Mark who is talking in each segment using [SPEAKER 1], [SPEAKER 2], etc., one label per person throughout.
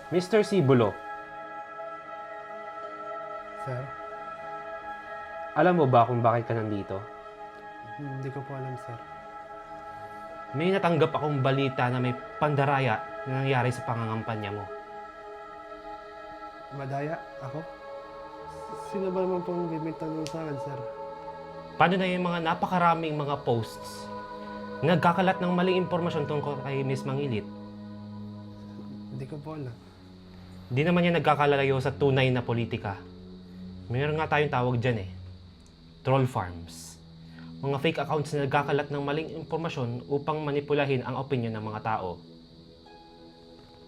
[SPEAKER 1] Mr. Sibulo,
[SPEAKER 2] Sir,
[SPEAKER 1] alam mo ba kung bakit ka nandito?
[SPEAKER 2] hindi ko po alam, sir.
[SPEAKER 1] May natanggap akong balita na may pandaraya na nangyari sa pangangampanya mo.
[SPEAKER 2] Madaya? Ako? Sino ba naman pong bibintang sa akin, sir?
[SPEAKER 1] Paano na yung mga napakaraming mga posts nagkakalat ng maling impormasyon tungkol kay Miss Mangilit?
[SPEAKER 2] Hindi ko po alam.
[SPEAKER 1] Di naman yan nagkakalalayo sa tunay na politika. Mayroon nga tayong tawag dyan eh. Troll farms. Mga fake accounts na nagkakalat ng maling impormasyon upang manipulahin ang opinion ng mga tao.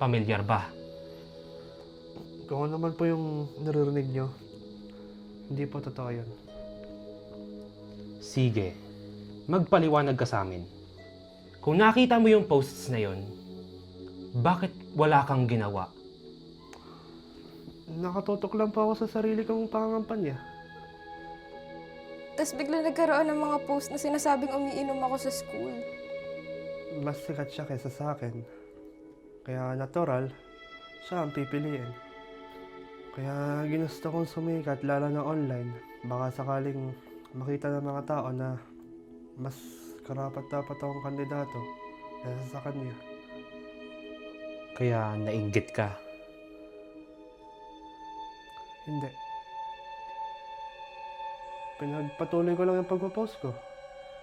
[SPEAKER 1] Pamilyar ba?
[SPEAKER 2] Kung ano naman po yung naririnig nyo, hindi po totoo yun.
[SPEAKER 1] Sige, magpaliwanag ka sa amin. Kung nakita mo yung posts na yon, bakit wala kang ginawa?
[SPEAKER 2] Nakatutok lang po ako sa sarili kong pangangampanya.
[SPEAKER 3] Tapos bigla nagkaroon ng mga post na sinasabing umiinom ako sa school.
[SPEAKER 2] Mas sikat siya kaysa sa akin. Kaya natural, siya ang pipiliin. Kaya ginusto kong sumikat lalo na online. Baka sakaling makita ng mga tao na mas karapat-dapat akong kandidato kaysa sa kanya.
[SPEAKER 1] Kaya nainggit ka.
[SPEAKER 2] Hindi. Pinagpatuloy ko lang yung pagpapost ko.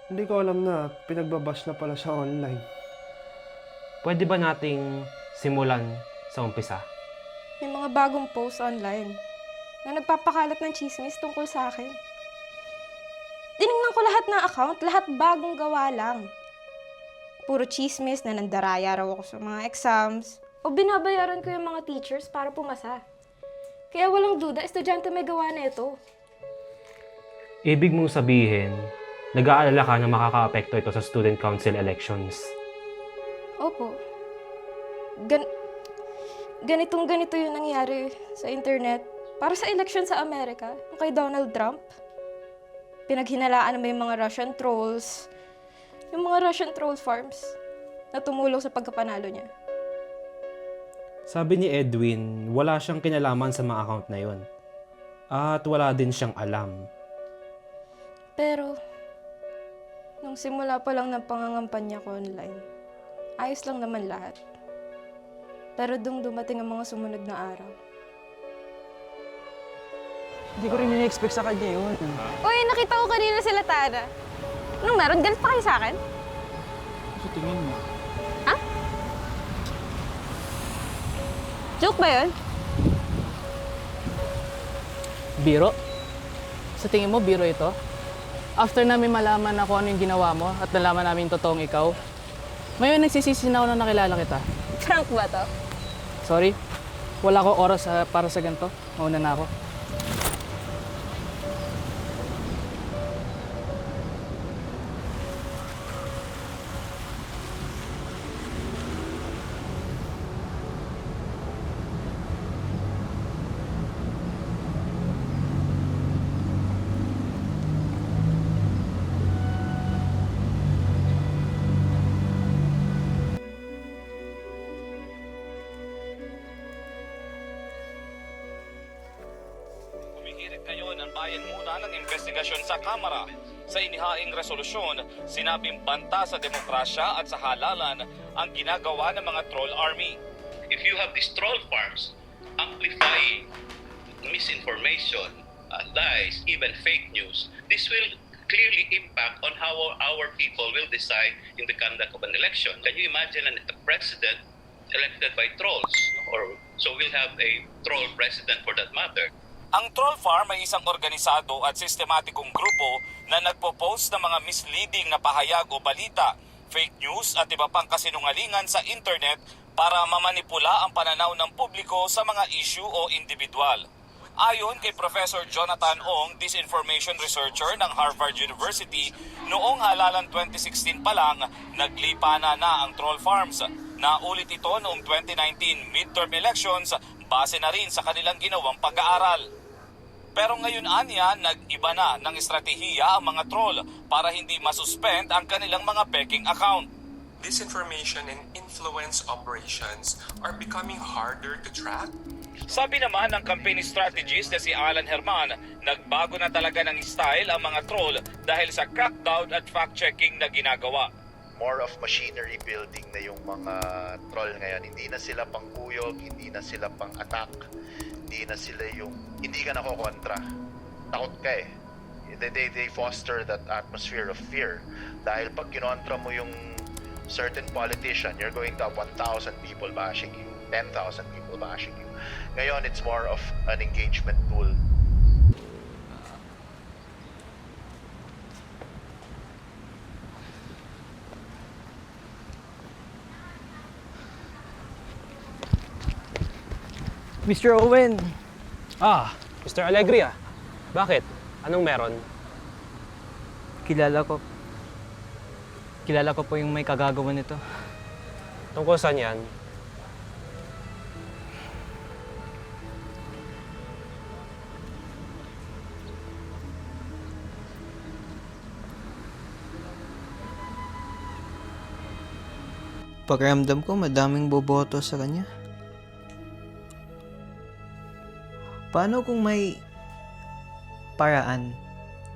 [SPEAKER 2] Hindi ko alam na pinagbabash na pala siya online.
[SPEAKER 1] Pwede ba nating simulan sa umpisa?
[SPEAKER 3] May mga bagong post online na nagpapakalat ng chismis tungkol sa akin. Tinignan ko lahat ng account, lahat bagong gawa lang. Puro chismis na nandaraya raw ako sa mga exams o binabayaran ko yung mga teachers para pumasa. Kaya walang duda, estudyante may gawa na ito.
[SPEAKER 1] Ibig mong sabihin, nag-aalala ka na makaka-apekto ito sa student council elections.
[SPEAKER 3] Opo. Ganito yung nangyari sa internet para sa election sa Amerika, yung kay Donald Trump. Pinaghinalaan na may mga Russian trolls, yung mga Russian troll farms na tumulong sa pagkapanalo niya.
[SPEAKER 1] Sabi ni Edwin, wala siyang kinalaman sa mga account na yon. At wala din siyang alam.
[SPEAKER 3] Pero, nung simula pa lang ng pangangampanya ko online, ayos lang naman lahat. Pero dumating ang mga sumunod na araw.
[SPEAKER 4] Hindi ko rin ini-expect sa kanya yun.
[SPEAKER 3] Uy, nakita ko kanina sila Tana. Anong meron? Galit pa kayo sa akin?
[SPEAKER 4] Sa tingin mo.
[SPEAKER 3] Joke ba yun?
[SPEAKER 4] Biro? Sa tingin mo, biro ito? After namin malaman na kung ano yung ginawa mo at nalaman namin totoong ikaw, ngayon nagsisisi na ako na nakilala kita.
[SPEAKER 3] Prank ba to?
[SPEAKER 4] Sorry, wala ko oras para sa ganito. Mauna na ako.
[SPEAKER 5] Humihirit ngayon ang bayan muna ng investigasyon sa Kamara. Sa inihaing resolusyon, sinabing banta sa demokrasya at sa halalan ang ginagawa ng mga troll army.
[SPEAKER 6] If you have these troll farms amplifying misinformation, lies, even fake news, this will clearly impact on how our people will decide in the conduct of an election. Can you imagine a president elected by trolls? Or so we'll have a troll president for that matter.
[SPEAKER 5] Ang troll farm ay isang organisado at sistematikong grupo na nagpo-post ng mga misleading na pahayag o balita, fake news at iba pang kasinungalingan sa internet para mamanipula ang pananaw ng publiko sa mga issue o individual. Ayon kay Professor Jonathan Ong, disinformation researcher ng Harvard University, noong halalan 2016 pa lang, naglipana na ang troll farms. Naulit ito noong 2019 midterm elections base na rin sa kanilang ginawang pag-aaral. Pero ngayon anya, nag-iba na ng estratehiya ang mga troll para hindi masuspend ang kanilang mga peking account.
[SPEAKER 7] disinformation and influence operations are becoming harder to track.
[SPEAKER 5] Sabi naman ng campaign strategist na si Alan Herman, nagbago na talaga ng style ang mga troll dahil sa crackdown at fact-checking na ginagawa.
[SPEAKER 8] More of machinery building na yung mga troll ngayon. Hindi na sila pang kuyog, hindi na sila pang attack, hindi na sila yung, hindi ka nakokontra. Takot ka eh. They foster that atmosphere of fear. Dahil pag kinontra mo yung certain politician, you're going to have 1,000 people bashing you, 10,000 people bashing you. Ngayon, it's more of an engagement tool.
[SPEAKER 9] Mr. Owen,
[SPEAKER 1] Ah, Mr. Alegria. Bakit? Anong meron?
[SPEAKER 9] kilala ko po yung may kagagawa nito.
[SPEAKER 1] Tungkol saan yan?
[SPEAKER 9] Pakiramdam ko madaming boboto sa kanya. Paano kung may paraan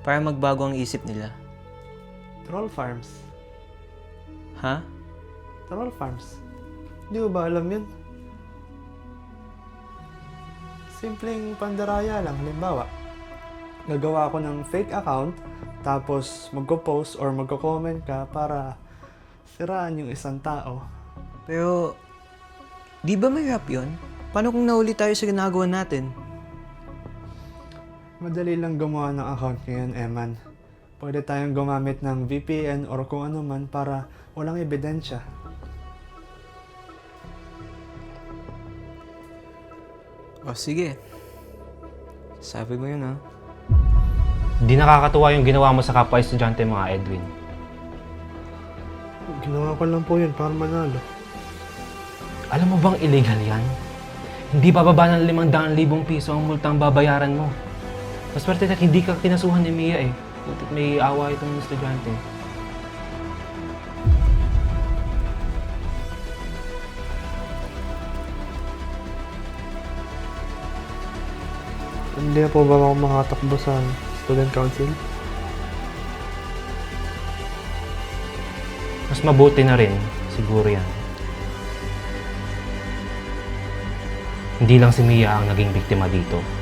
[SPEAKER 9] para magbago ang isip nila?
[SPEAKER 2] Troll farms.
[SPEAKER 9] Ha?
[SPEAKER 2] Troll farms. Di mo ba alam yun? Simpleng pandaraya lang. Halimbawa, gagawa ako ng fake account, tapos magko-post or magko-comment ka para siraan yung isang tao.
[SPEAKER 9] Pero, di ba mahirap yun? Paano kung nahuli tayo sa ginagawa natin?
[SPEAKER 2] Madali lang gumawa ng account ngayon, Eman. Pwede tayong gumamit ng VPN or kung ano man para walang ebidensya.
[SPEAKER 9] O sige. Sabi mo yun ha.
[SPEAKER 1] Di nakakatuwa yung ginawa mo sa kapwa estudyante mga Edwin.
[SPEAKER 2] Ginawa ko lang po yun para manalo.
[SPEAKER 1] Alam mo bang illegal yan? Hindi bababa ng 500,000 piso ang multang babayaran mo. Maswerte na hindi ka kinasuhan ni Mia eh. Butit may awa itong estudyante.
[SPEAKER 2] Hindi na po ba ako makatakbo sa student council?
[SPEAKER 1] Mas mabuti na rin, siguro yan. Hindi lang si Mia ang naging biktima dito.